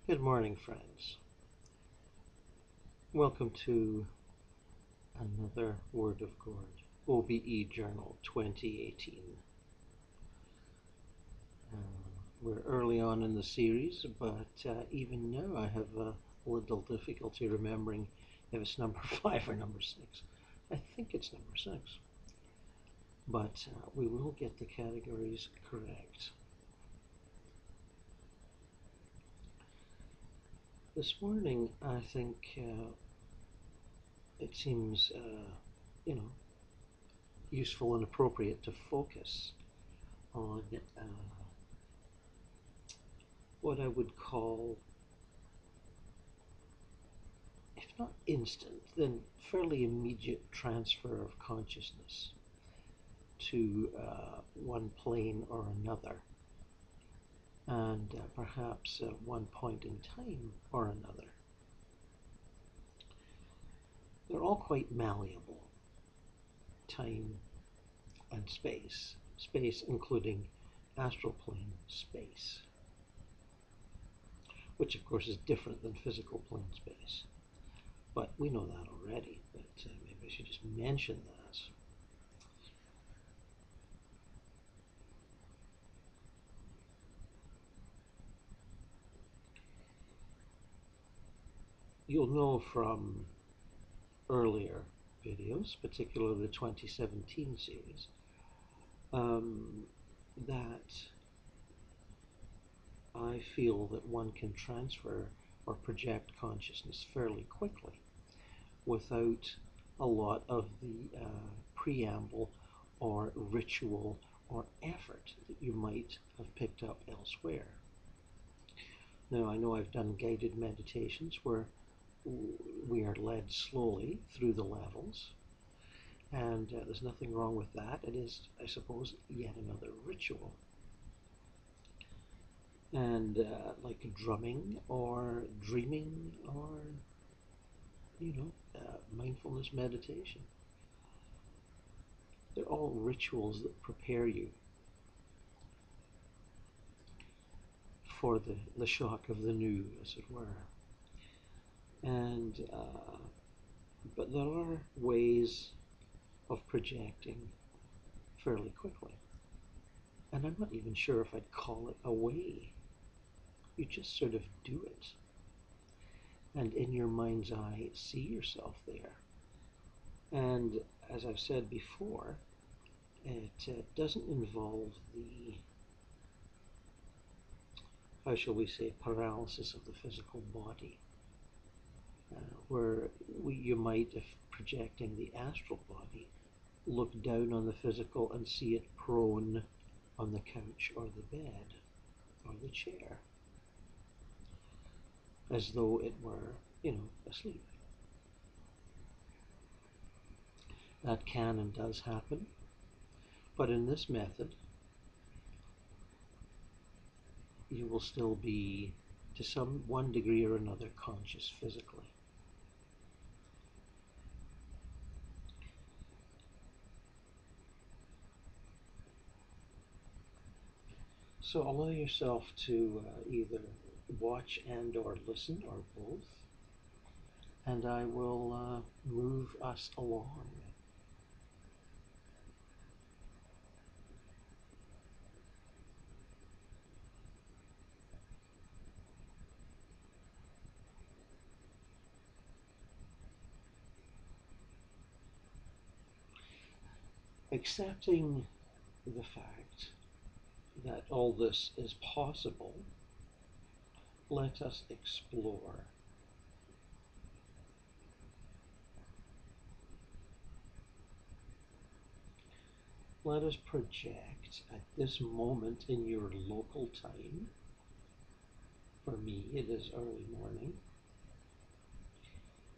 Good morning, friends. Welcome to another Word of God, OBEJournal 2018. We're early on in the series, but even now I have a little difficulty remembering if it's number 5 or number 6. I think it's number 6. But we will get the categories correct. This morning, I think it seems, useful and appropriate to focus on what I would call, if not instant, then fairly immediate transfer of consciousness to one plane or another, and perhaps at one point in time or another. They're all quite malleable, time and space, space including astral plane space, which of course is different than physical plane space. But we know that already, but maybe I should just mention that. You'll know from earlier videos, particularly the 2017 series, that I feel that one can transfer or project consciousness fairly quickly without a lot of the preamble or ritual or effort that you might have picked up elsewhere. Now, I know I've done guided meditations where we are led slowly through the levels, and there's nothing wrong with that. It is, I suppose, yet another ritual. And like drumming or dreaming or, mindfulness meditation. They're all rituals that prepare you for the shock of the new, as it were. And but there are ways of projecting fairly quickly. And I'm not even sure if I'd call it a way. You just sort of do it. And in your mind's eye, see yourself there. And as I've said before, it doesn't involve the, how shall we say, paralysis of the physical body, where you might, if projecting the astral body, look down on the physical and see it prone on the couch or the bed or the chair, as though it were, asleep. That can and does happen, but in this method, you will still be, to one degree or another, conscious physically. So allow yourself to either watch and or listen, or both, and I will move us along. Accepting the fact that all this is possible, let us explore. Let us project at this moment in your local time. For me, it is early morning,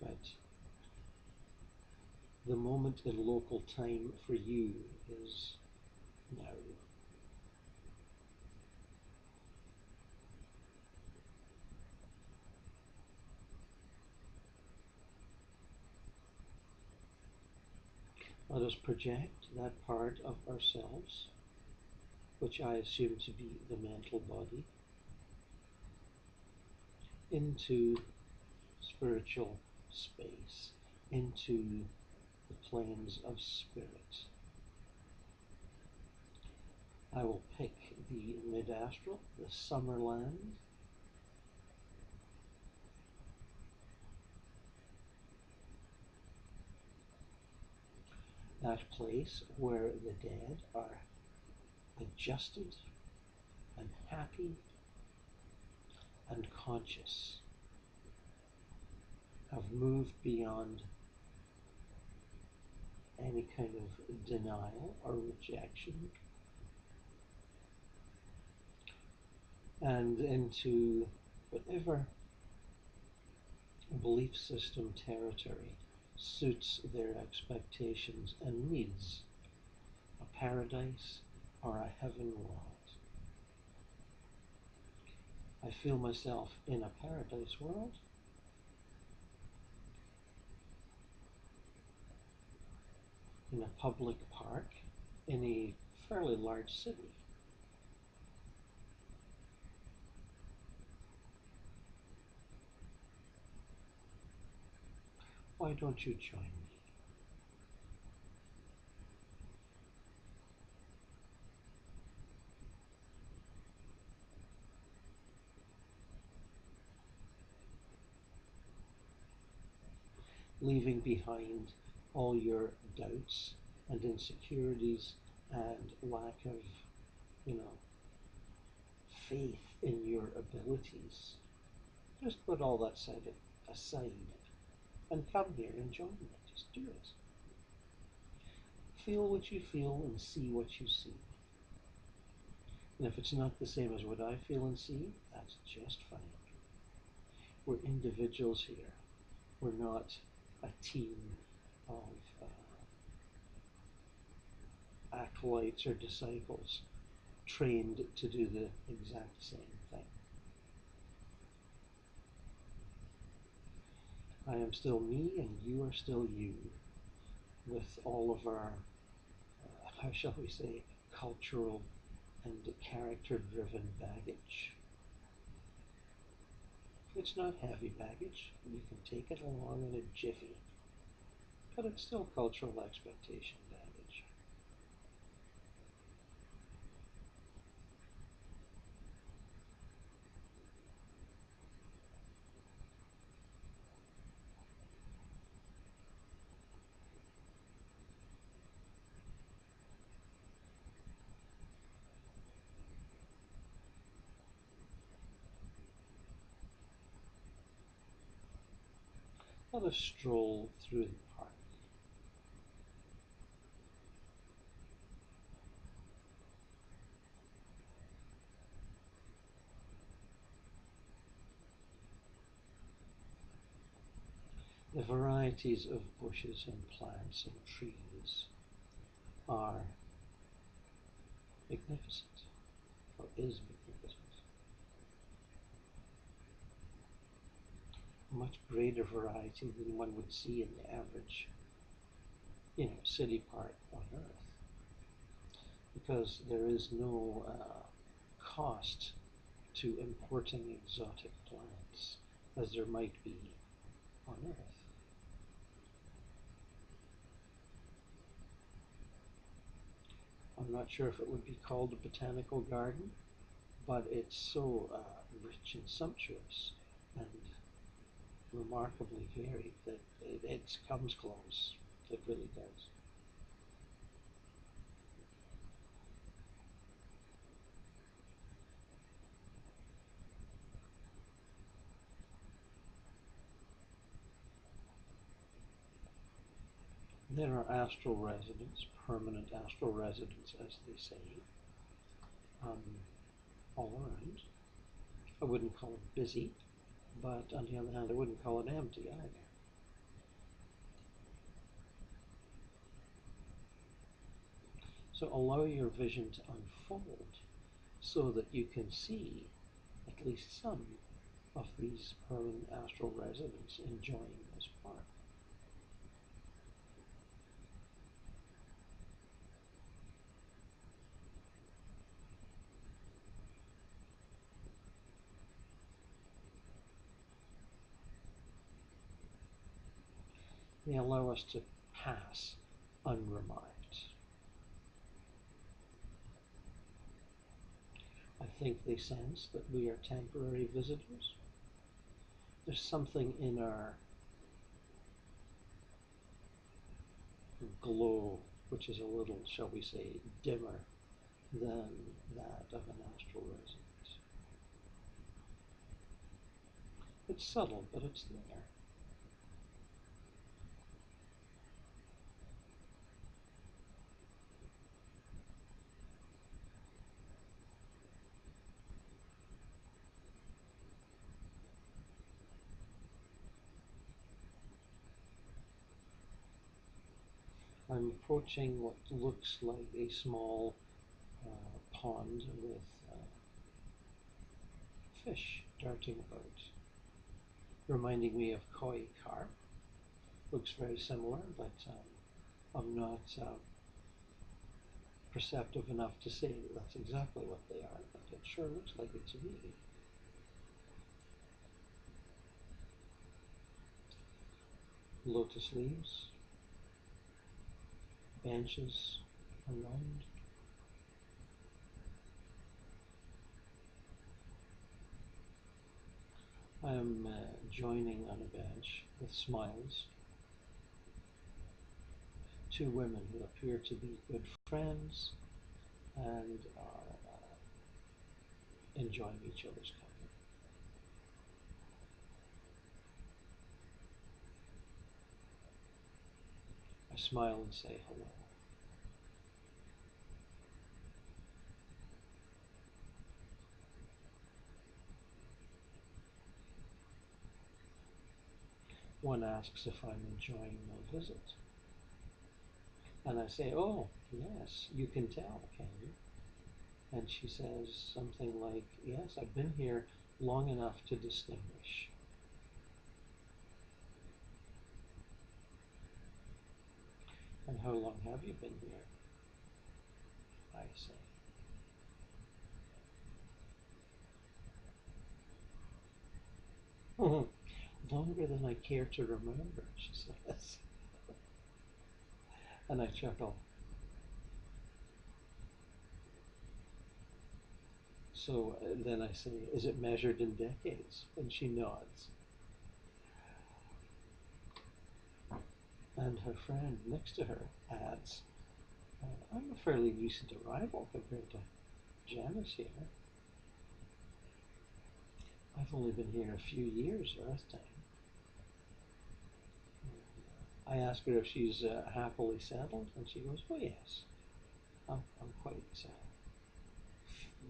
but the moment in local time for you is now. Let us project that part of ourselves, which I assume to be the mental body, into spiritual space, into the planes of spirit. I will pick the mid-astral, the summerland, that place where the dead are adjusted and happy and conscious, have moved beyond any kind of denial or rejection, and into whatever belief system territory suits their expectations and needs, a paradise or a heaven world. I feel myself in a paradise world, in a public park, in a fairly large city. Why don't you join me? Leaving behind all your doubts and insecurities and lack of, you know, faith in your abilities. Just put all that aside and come here and join me. Just do it. Feel what you feel and see what you see. And if it's not the same as what I feel and see, that's just fine. We're individuals here. We're not a team of acolytes or disciples trained to do the exact same thing. I am still me and you are still you, with all of our, how shall we say, cultural and character-driven baggage. It's not heavy baggage. You can take it along in a jiffy, but it's still cultural expectation baggage. Let us stroll through the park. The varieties of bushes and plants and trees are magnificent, or is magnificent. A much greater variety than one would see in the average, city park on Earth, because there is no cost to importing exotic plants as there might be on Earth. I'm not sure if it would be called a botanical garden, but it's so rich and sumptuous and remarkably varied that it comes close. It really does. There are astral residents, permanent astral residents, as they say, um, all around. I wouldn't call it busy, but on the other hand, I wouldn't call it empty either. So allow your vision to unfold so that you can see at least some of these permanent astral residents enjoying this park. They allow us to pass unremarked. I think they sense that we are temporary visitors. There's something in our glow which is a little, shall we say, dimmer than that of an astral resident. It's subtle, but it's there. I'm approaching what looks like a small pond with fish darting about, reminding me of koi carp. Looks very similar, but I'm not perceptive enough to say that that's exactly what they are, but it sure looks like it to me. Lotus leaves, benches around. I'm joining on a bench with smiles. Two women who appear to be good friends and are enjoying each other's company. I smile and say hello. One asks if I'm enjoying my visit. And I say, oh, yes, you can tell, can you? And she says something like, yes, I've been here long enough to distinguish. And how long have you been here? I say. Longer than I care to remember, she says. And I chuckle. So then I say, is it measured in decades? And she nods. And her friend next to her adds, I'm a fairly recent arrival compared to Janice here. I've only been here a few years Earth time. I ask her if she's happily settled, and she goes, oh yes, I'm quite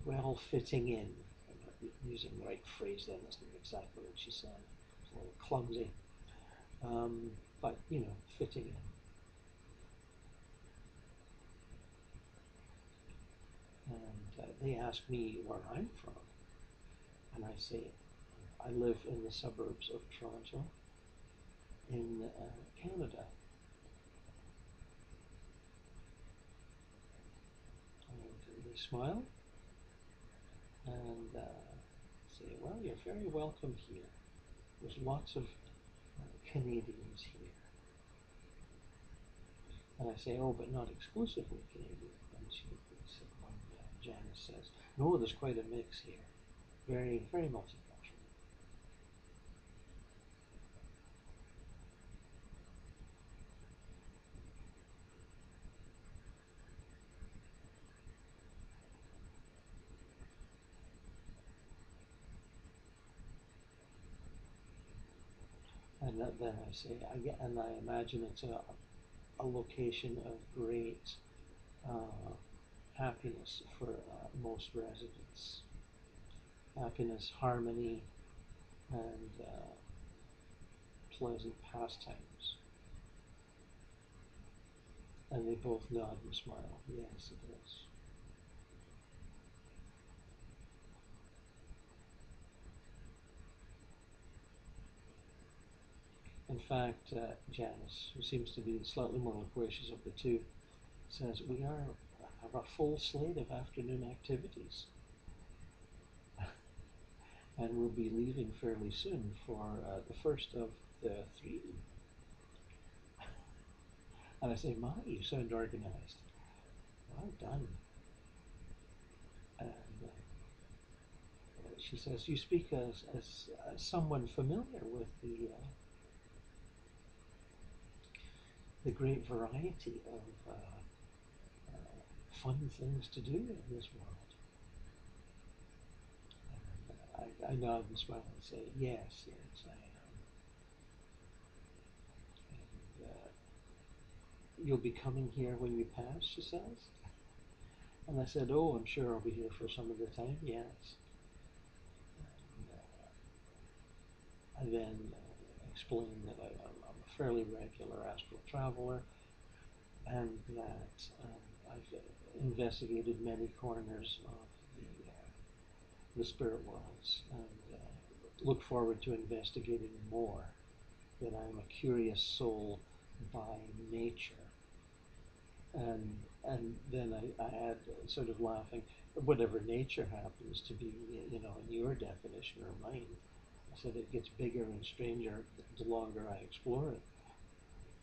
well fitting in. I'm not using the right phrase then, that's not exactly what she said. It's a little clumsy. But, you know, fitting in. And they ask me where I'm from. And I say, I live in the suburbs of Toronto in Canada. And they smile and say, well, you're very welcome here. There's lots of Canadians here. And I say, oh, but not exclusively Canadian. And Janice says, no, there's quite a mix here. Very, very multicultural. And then I say, and I imagine it's a location of great happiness for most residents. Happiness, harmony, and pleasant pastimes. And they both nod and smile. Yes, it is. In fact, Janice, who seems to be slightly more loquacious of the two, says we have a full slate of afternoon activities, and we'll be leaving fairly soon for the first of the three. And I say, "My, you sound organized. Well done." And she says, "You speak as someone familiar with the great variety of fun things to do in this world." And I nod and smile and say, "Yes, yes, I am." And "You'll be coming here when you pass," she says. And I said, "Oh, I'm sure I'll be here for some of the time, yes." And I then explained that I'm a fairly regular astral traveler, and that I've investigated many corners of the spirit worlds, and look forward to investigating more. That I'm a curious soul by nature. And then I had sort of laughing, whatever nature happens to be, in your definition or mine. I said it gets bigger and stranger the longer I explore it.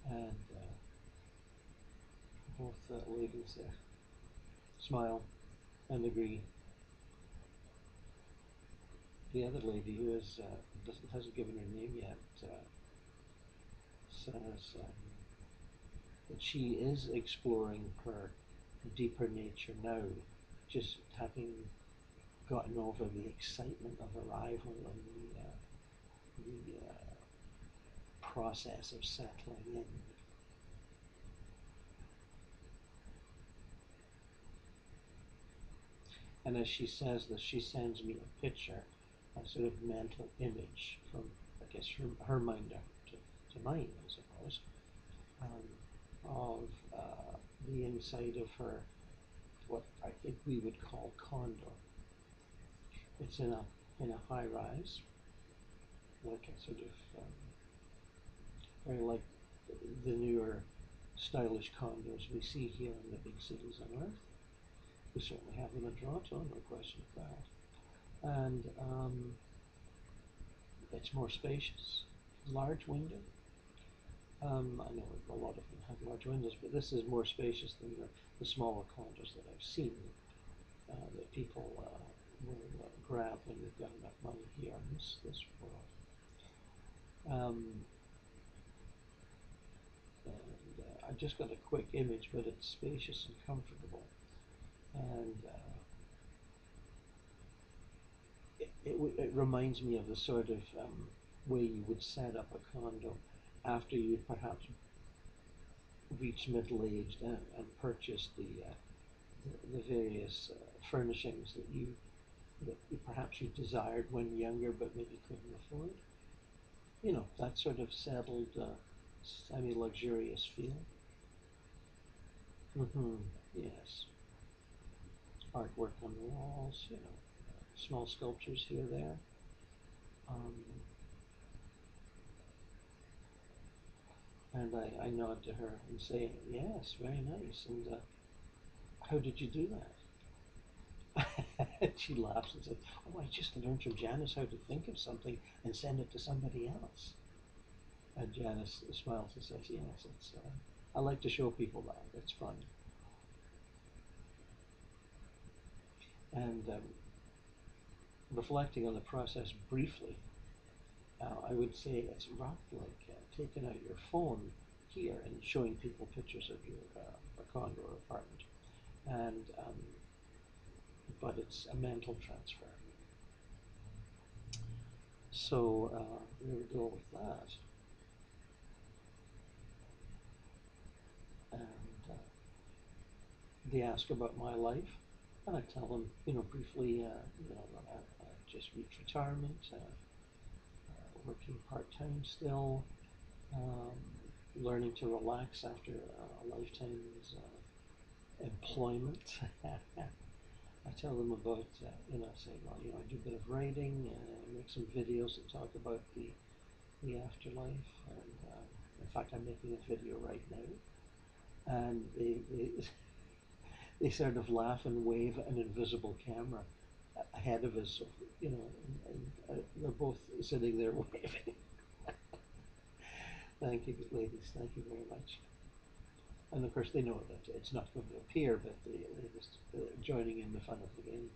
And both ladies there smile and agree. The other lady, who hasn't given her name yet, says that she is exploring her deeper nature now, just having gotten over the excitement of arrival and the process of settling in. And as she says this, she sends me a picture, a sort of mental image from, I guess, from her mind to mine, I suppose, of the inside of her, what I think we would call condo. It's in a high rise, like a sort of very like the newer stylish condos we see here in the big cities on Earth. We certainly have them in Toronto, no question of that. And it's more spacious, large window. I know a lot of them have large windows, but this is more spacious than the smaller condos that I've seen that people will grab when they've got enough money here in this world. And I just got a quick image, but it's spacious and comfortable. And it reminds me of the sort of way you would set up a condo after you'd perhaps reached middle age and purchased the various furnishings that perhaps you desired when younger but maybe couldn't afford. That sort of settled, semi-luxurious feel. Yes. Artwork on the walls, small sculptures here, there. Um, and I nod to her and say, "Yes, very nice. And how did you do that?" She laughs and says, "Oh, I just learned from Janice how to think of something and send it to somebody else." And Janice smiles and says, "Yes, I like to show people that. It's fun." And reflecting on the process briefly, I would say it's rough, like taking out your phone here and showing people pictures of your condo or apartment, and but it's a mental transfer. So there we go with that. And they ask about my life, and I tell them, briefly, that I've just reached retirement, working part-time still, um, learning to relax after a lifetime's employment. I tell them about, say, well, I do a bit of writing, make some videos that talk about the afterlife, and in fact, I'm making a video right now, and they sort of laugh and wave an invisible camera ahead of us, so, and they're both sitting there waving. Thank you, ladies. Thank you very much. And of course they know that it's not going to appear, but they're just joining in the fun of the game.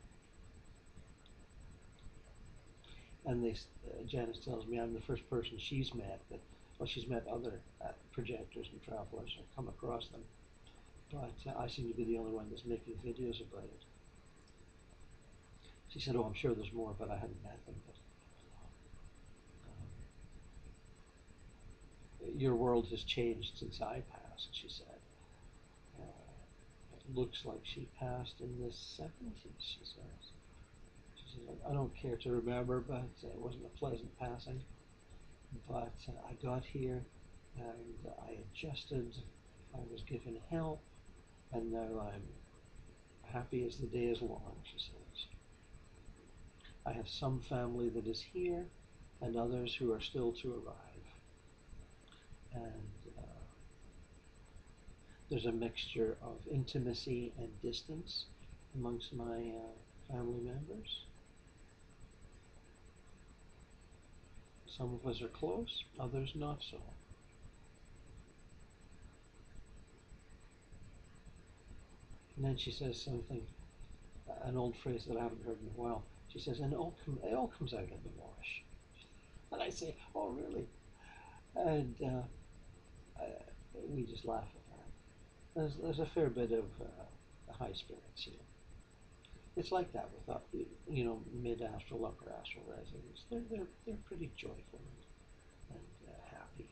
And Janice tells me I'm the first person she's met that, well, she's met other projectors and travelers or come across them, but I seem to be the only one that's making videos about it. She said, "Oh, I'm sure there's more, but I hadn't met them." But your world has changed since I passed, she said. It looks like she passed in the 70s, she says. She says, I don't care to remember, but it wasn't a pleasant passing. But I got here and I adjusted. I was given help, and now I'm happy as the day is long, she says. I have some family that is here and others who are still to arrive. And there's a mixture of intimacy and distance amongst my family members. Some of us are close, others not so. And then she says something, an old phrase that I haven't heard in a while. She says, and it all comes out in the wash. And I say, oh, really? And we just laugh at that. There's a fair bit of high spirits here. It's like that with mid-astral, upper astral residents. They're pretty joyful and happy.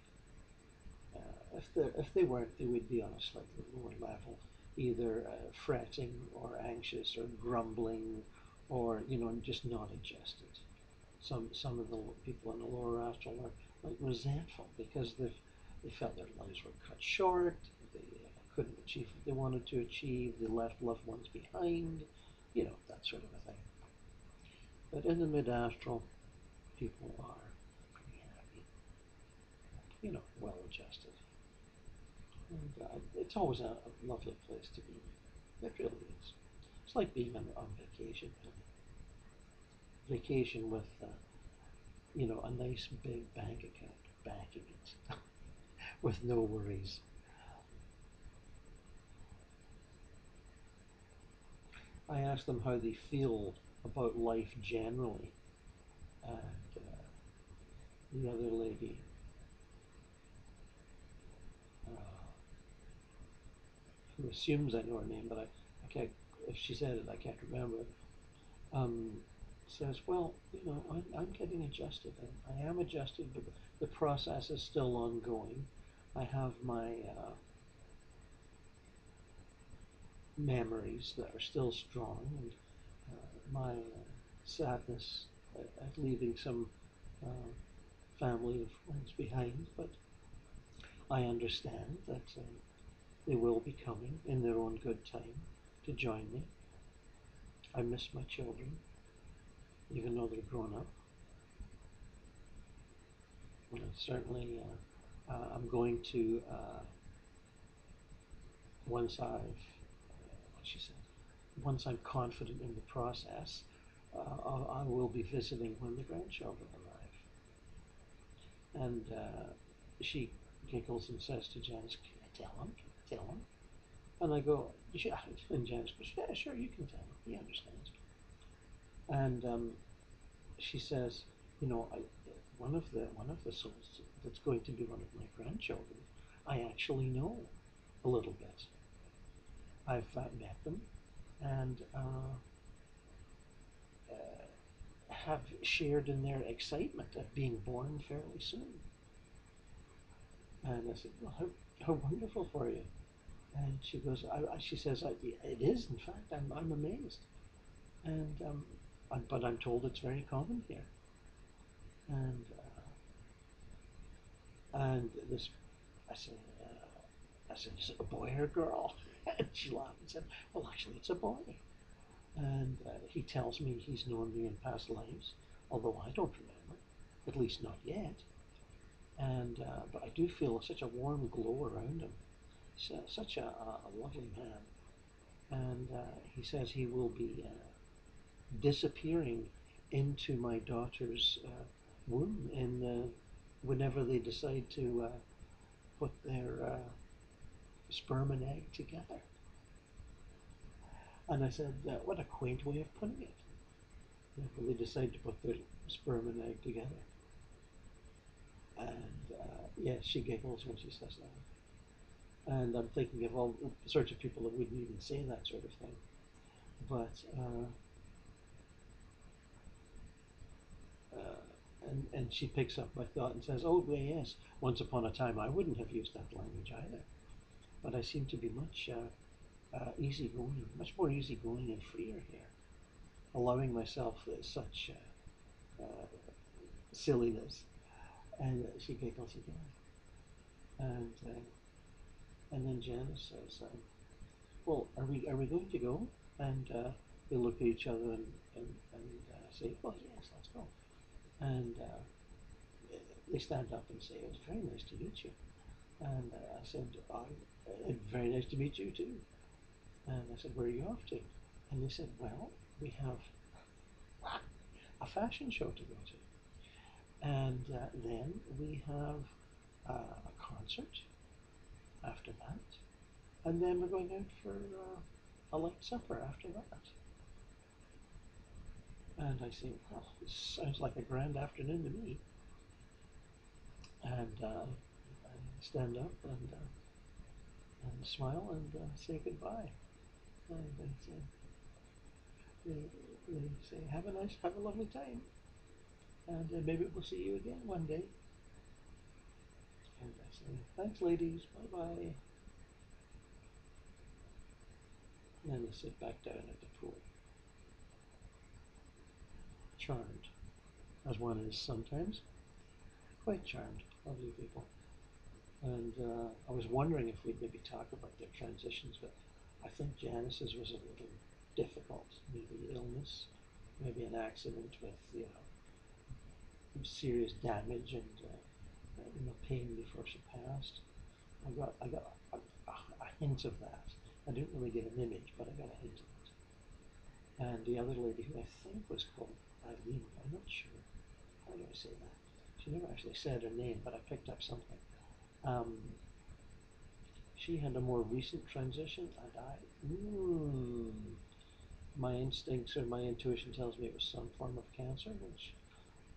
If they weren't, they would be on a slightly lower level, either fretting or anxious or grumbling, or just not adjusted. Some of the people in the lower astral are like resentful because they felt their lives were cut short. They couldn't achieve what they wanted to achieve. They left loved ones behind. That sort of a thing. But in the mid-astral, people are pretty happy. Well adjusted. And it's always a lovely place to be. It really is. It's like being on vacation, really. Vacation with, a nice big bank account backing it with no worries. I asked them how they feel about life generally, and the other lady, who assumes I know her name, but I can't. If she said it, I can't remember. Um, Says, well, I'm getting adjusted. I am adjusted, but the process is still ongoing. I have my memories that are still strong, and my sadness at leaving some family and friends behind. But I understand that they will be coming in their own good time to join me. I miss my children, even though they're grown up. And certainly, I'm going to, once what she said, once I'm confident in the process, I will be visiting when the grandchildren arrive. And she giggles and says to Janice, can you tell him? Can you tell him? And I go, yeah. And Janice goes, yeah, sure, you can tell him. He understands. And she says, one of the souls that's going to be one of my grandchildren, I actually know a little bit. I've met them and have shared in their excitement of being born fairly soon. And I said, well, how wonderful for you. And she goes, she says, it is, in fact, I'm amazed. And but I'm told it's very common here. And this, I said, is it a boy or a girl? And she laughed and said, well, actually, it's a boy. And he tells me he's known me in past lives, although I don't remember, at least not yet. And but I do feel such a warm glow around him. Such a lovely man. And he says he will be disappearing into my daughter's womb whenever they decide to put their sperm and egg together. And I said, what a quaint way of putting it. They decide to put their sperm and egg together. And yes, she giggles when she says that. And I'm thinking of all sorts of people that wouldn't even say that sort of thing. But and she picks up my thought and says, "Oh, yes, once upon a time I wouldn't have used that language either, but I seem to be much easygoing, much more easygoing and freer here, allowing myself such silliness." And she giggles again, and then Janice says, "Well, are we going to go?" And they look at each other and say, "Well, yes, let's go." And they stand up and say, "It was very nice to meet you." And I said, "Very nice to meet you too." And I said, "Where are you off to?" And they said, "Well, we have a fashion show to go to. And then we have a concert after that. And then we're going out for a light supper after that." And I say, "Well, this sounds like a grand afternoon to me." And I stand up and smile and say goodbye. And they say, have a lovely time. And maybe we'll see you again one day. And I say, "Thanks, ladies. Bye-bye." And then they sit back down at the pool. Charmed, as one is sometimes. Quite charmed. Lovely people. And I was wondering if we'd maybe talk about their transitions, but I think Janice's was a little difficult. Maybe illness, maybe an accident with, serious damage and pain before she passed. I got a hint of that. I didn't really get an image, but I got a hint of it. And the other lady, who I think was called Eileen, I'm not sure. How do I say that? She never actually said her name, but I picked up something. Um, she had a more recent transition, and my instincts or my intuition tells me it was some form of cancer, which,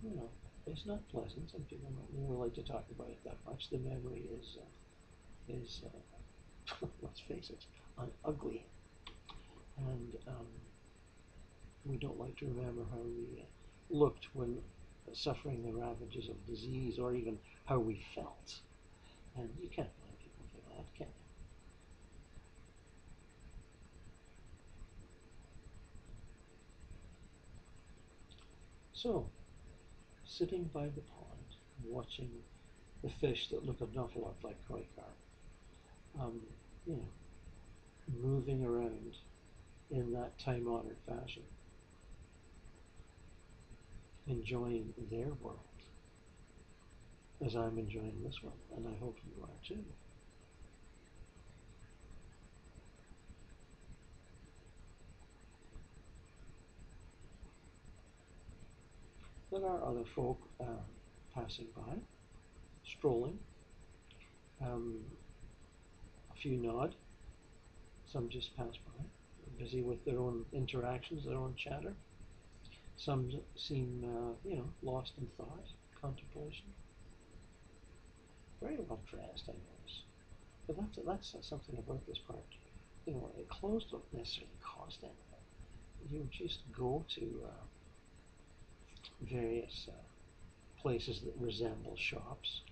you know, is not pleasant. Some people don't really like to talk about it that much. The memory is let's face it, ugly, and we don't like to remember how we looked when suffering the ravages of disease, or even how we felt. And you can't blame people for that, can you? So, sitting by the pond, watching the fish that look an awful lot like koi carp, um, you know, moving around in that time-honored fashion, enjoying their world as I'm enjoying this one, and I hope you are too. There are other folk passing by, strolling. Um, a few nod, some just pass by, busy with their own interactions, their own chatter. Some seem, lost in thought, contemplation. Very well dressed, I notice. But that's something about this park. Clothes don't necessarily cost anything. You just go to various places that resemble shops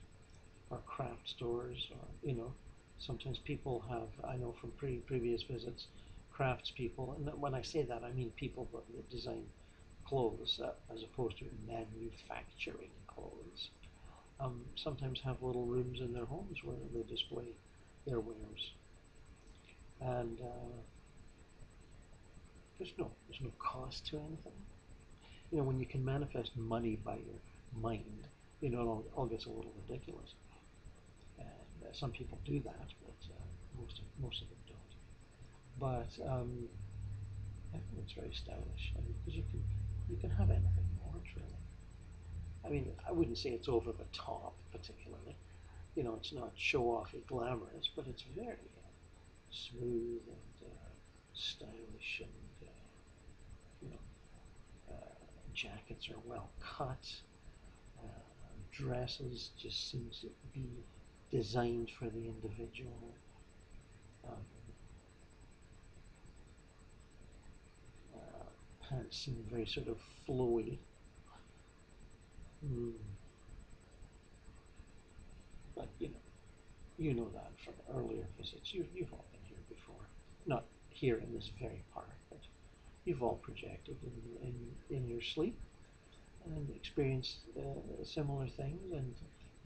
or craft stores, or sometimes people have. I know from previous visits, craftspeople, and when I say that, I mean people that design clothes as opposed to manufacturing clothes. Sometimes have little rooms in their homes where they display their wares, and there's no cost to anything. When you can manifest money by your mind, it all gets a little ridiculous. And some people do that, but most of them don't. But I think it's very stylish. I mean, because you can have anything you want, really. I mean, I wouldn't say it's over the top particularly. It's not show offy glamorous, but it's very smooth and stylish, and you know, jackets are well cut. Dresses just seem to be designed for the individual. Um, Pants seem very sort of flowy. Mm. But you know that from earlier visits. You've all been here before. Not here in this very park, but you've all projected in your sleep and experienced similar things and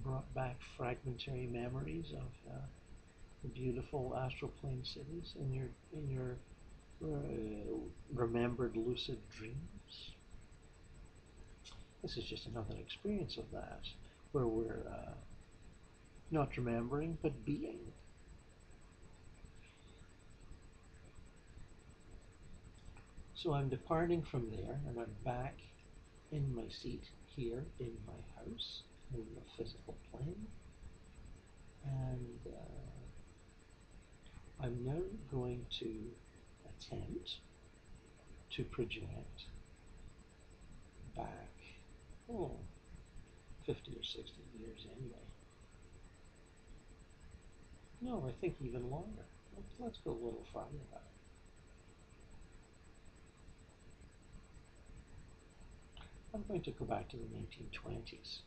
brought back fragmentary memories of the beautiful astral plane cities in your remembered lucid dreams. This is just another experience of that, where we're not remembering but being. So I'm departing from there, and I'm back in my seat here in my house in the physical plane, and I'm now going to attempt to project back, oh, 50 or 60 years anyway. No, I think even longer. Let's go a little farther back. I'm going to go back to the 1920s.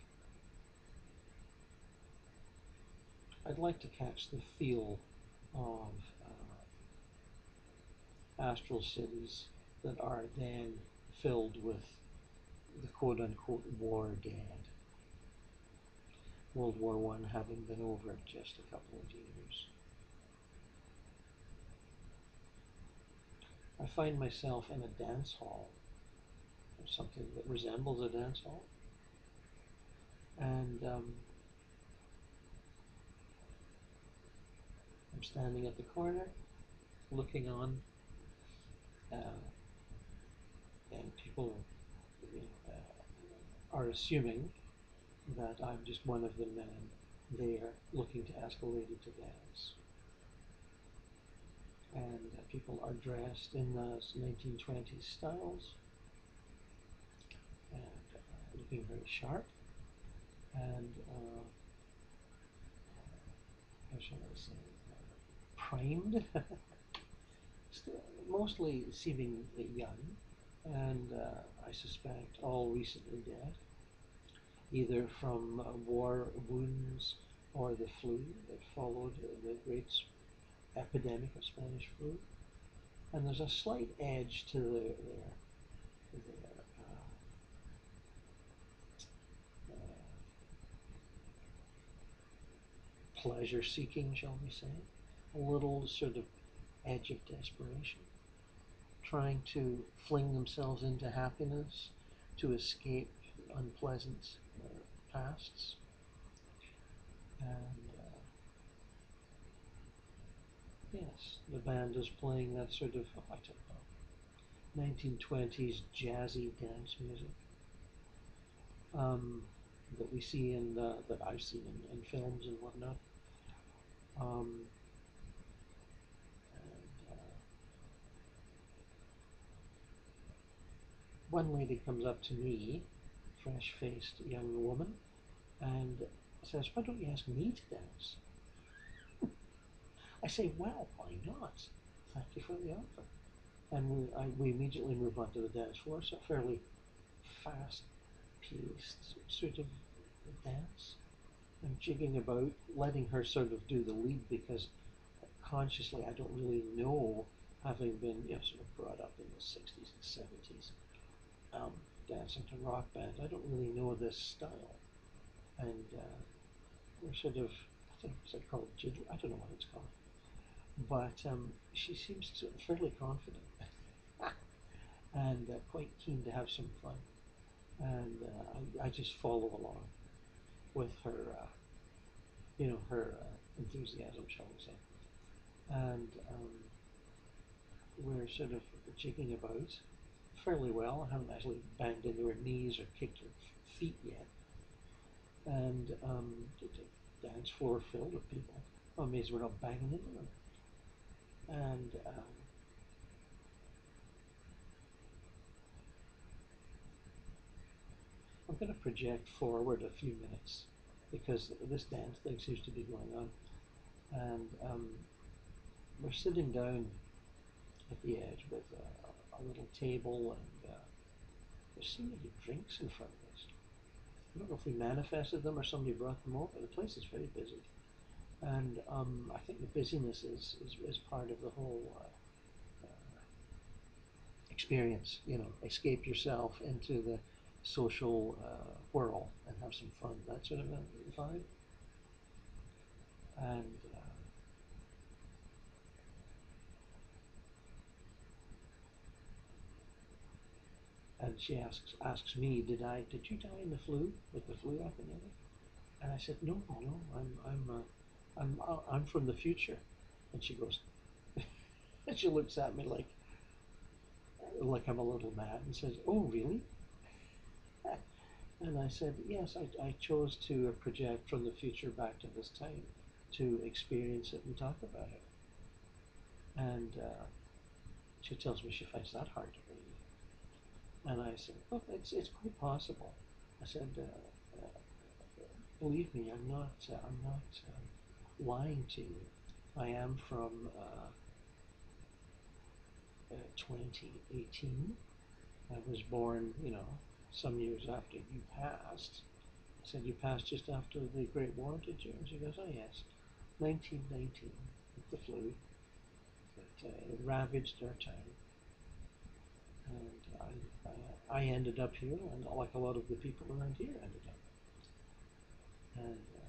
I'd like to catch the feel of astral cities that are then filled with the quote-unquote war dead. World War I having been over just a couple of years. I find myself in a dance hall, or something that resembles a dance hall, and I'm standing at the corner, looking on, uh, and people are assuming that I'm just one of the men there looking to ask a lady to dance. And people are dressed in the 1920s styles and looking very sharp and, how shall I say, primed, mostly seeming young, and I suspect all recently dead, either from war wounds or the flu that followed the great epidemic of Spanish flu. And there's a slight edge to their pleasure seeking, shall we say, a little sort of edge of desperation, trying to fling themselves into happiness to escape unpleasant pasts. And yes, the band is playing that sort of, oh, I don't know, 1920s jazzy dance music that we see that I've seen in films and whatnot. Um, and one lady comes up to me, fresh-faced young woman, and says, "Why don't you ask me to dance?" I say, "Well, why not? Thank you for the offer." And we immediately move on to the dance floor. So fairly fast-paced sort of dance. I'm jigging about, letting her sort of do the lead because consciously I don't really know, having been sort of brought up in the 60s and 70s, dancing to rock bands. I don't really know this style, and we're sort of, I don't know, is it called jigging? I don't know what it's called, but she seems fairly confident and quite keen to have some fun, and I just follow along with her, her enthusiasm, shall we say, and we're sort of jigging about fairly well. I haven't actually banged into her knees or kicked her feet yet, and the dance floor filled with people. I'm amazed we're not banging into them. And I'm going to project forward a few minutes because this dance thing seems to be going on. And we're sitting down at the edge with a little table, and there seem to be drinks in front of us. I don't know if we manifested them or somebody brought them over. The place is very busy. And I think the busyness is part of the whole experience. You know, escape yourself into the social whirl and have some fun. That sort of a vibe. And she asks me, did you die in the flu with the flu epidemic? And I said, no, no, I'm from the future. And she goes, and she looks at me like I'm a little mad and says, oh, really? And I said, yes, I chose to project from the future back to this time to experience it and talk about it. And she tells me she finds that hard to believe. And I said, oh, it's quite possible. I said, believe me, I'm not lying to you. I am from 2018. I was born, some years after you passed. I said, you passed just after the Great War, did you? And she goes, oh, yes, 1919, with the flu. It ravaged our town. And I ended up here, and like a lot of the people around here ended up. And I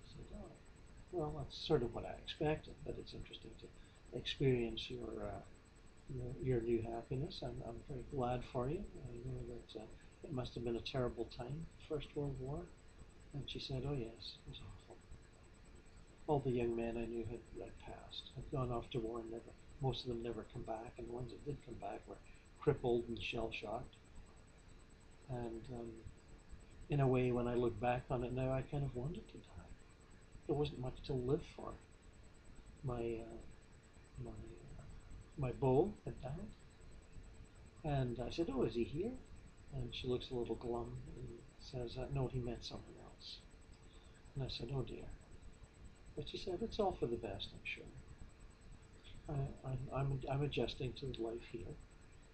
said, oh, well, that's sort of what I expected, but it's interesting to experience your new happiness. I'm very glad for you. I know that it must have been a terrible time, First World War. And she said, oh, yes, it was awful. All the young men I knew had passed, had gone off to war and never, most of them never come back. And the ones that did come back were crippled and shell shocked. And in a way, when I look back on it now, I kind of wanted to die. There wasn't much to live for. My my my beau had died, and I said, "Oh, is he here?" And she looks a little glum and says, "No, he met someone else." And I said, "Oh dear." But she said, "It's all for the best, I'm sure. I'm adjusting to life here,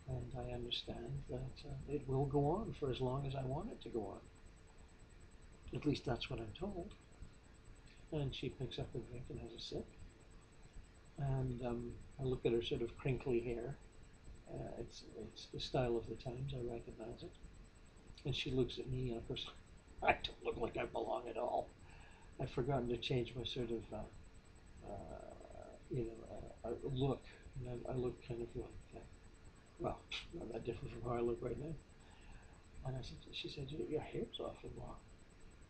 and I understand that it will go on for as long as I want it to go on. At least that's what I'm told." And she picks up a drink and has a sip. And I look at her sort of crinkly hair. It's the style of the times. I recognize it. And she looks at me, and of course, I don't look like I belong at all. I've forgotten to change my sort of, look. And I look kind of like, well, not that different from how I look right now. And she said, your hair's awfully long.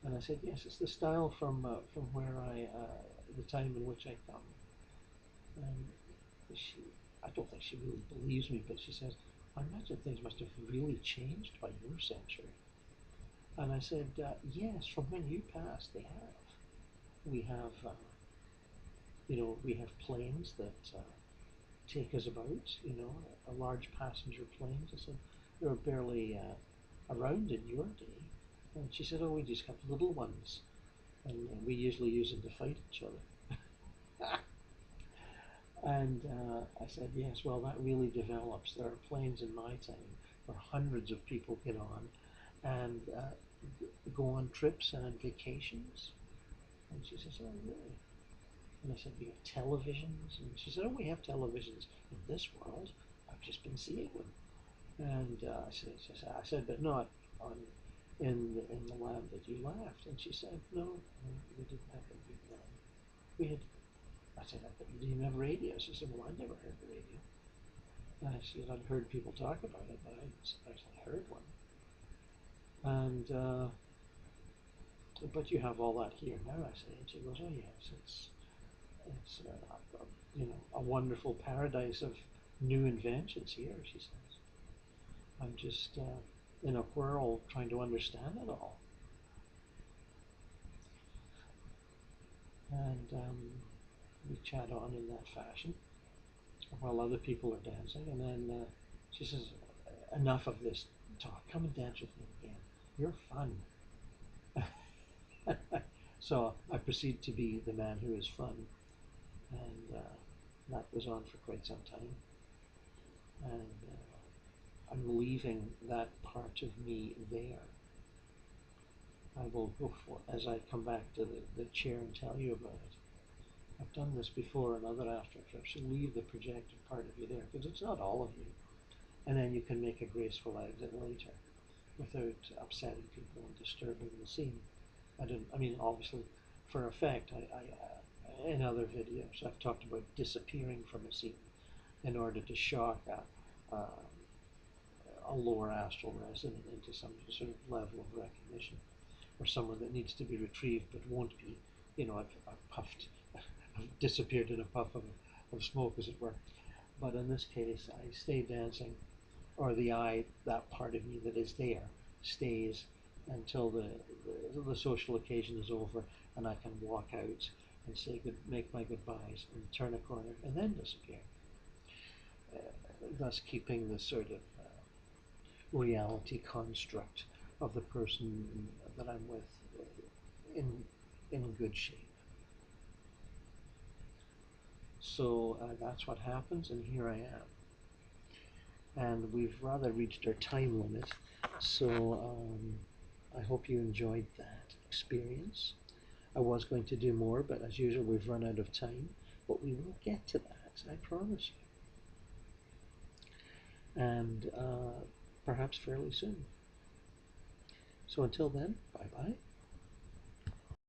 And I said, yes, it's the style from where the time in which I come. And she, I don't think she really believes me, but she says, I imagine things must have really changed by your century. And I said, yes, from when you passed, they have. We have, we have planes that take us about, a large passenger planes. I said, they were barely around in your day. And she said, oh, we just have little ones. And we usually use them to fight each other. And I said, yes, well, that really develops. There are planes in my time where hundreds of people get on and go on trips and on vacations. And she says, oh, really? And I said, we have televisions. And she said, oh, we have televisions in this world. I've just been seeing them. And I said, but not on in the land that you left. And she said, no, we didn't have a big land. We had. I said, but you didn't have radio. She said, well, I never heard the radio. And I said, I'd heard people talk about it, but I hadn't actually heard one. And but you have all that here now, I say. And she goes, oh yes, it's a wonderful paradise of new inventions here. She says, I'm just in a whirl trying to understand it all. And we chat on in that fashion while other people are dancing. And then she says, enough of this talk. Come and dance with me again. You're fun. So I proceed to be the man who is fun. And that was on for quite some time. And I'm leaving that part of me there. I will go for, as I come back to the chair and tell you about it. I've done this before on other astral trips. You leave the projected part of you there, because it's not all of you. And then you can make a graceful exit later without upsetting people and disturbing the scene. I mean, obviously, for effect, in other videos, I've talked about disappearing from a scene in order to shock a lower astral resident into some sort of level of recognition, or someone that needs to be retrieved but won't be. I've puffed, I've disappeared in a puff of smoke, as it were. But in this case, I stay dancing, or that part of me that is there, stays until the social occasion is over, and I can walk out and make my goodbyes and turn a corner and then disappear. Thus keeping the sort of reality construct of the person that I'm with in good shape. So that's what happens, and here I am. And we've rather reached our time limit, so I hope you enjoyed that experience. I was going to do more, but as usual, we've run out of time. But we will get to that, I promise you. And perhaps fairly soon. So until then, bye-bye.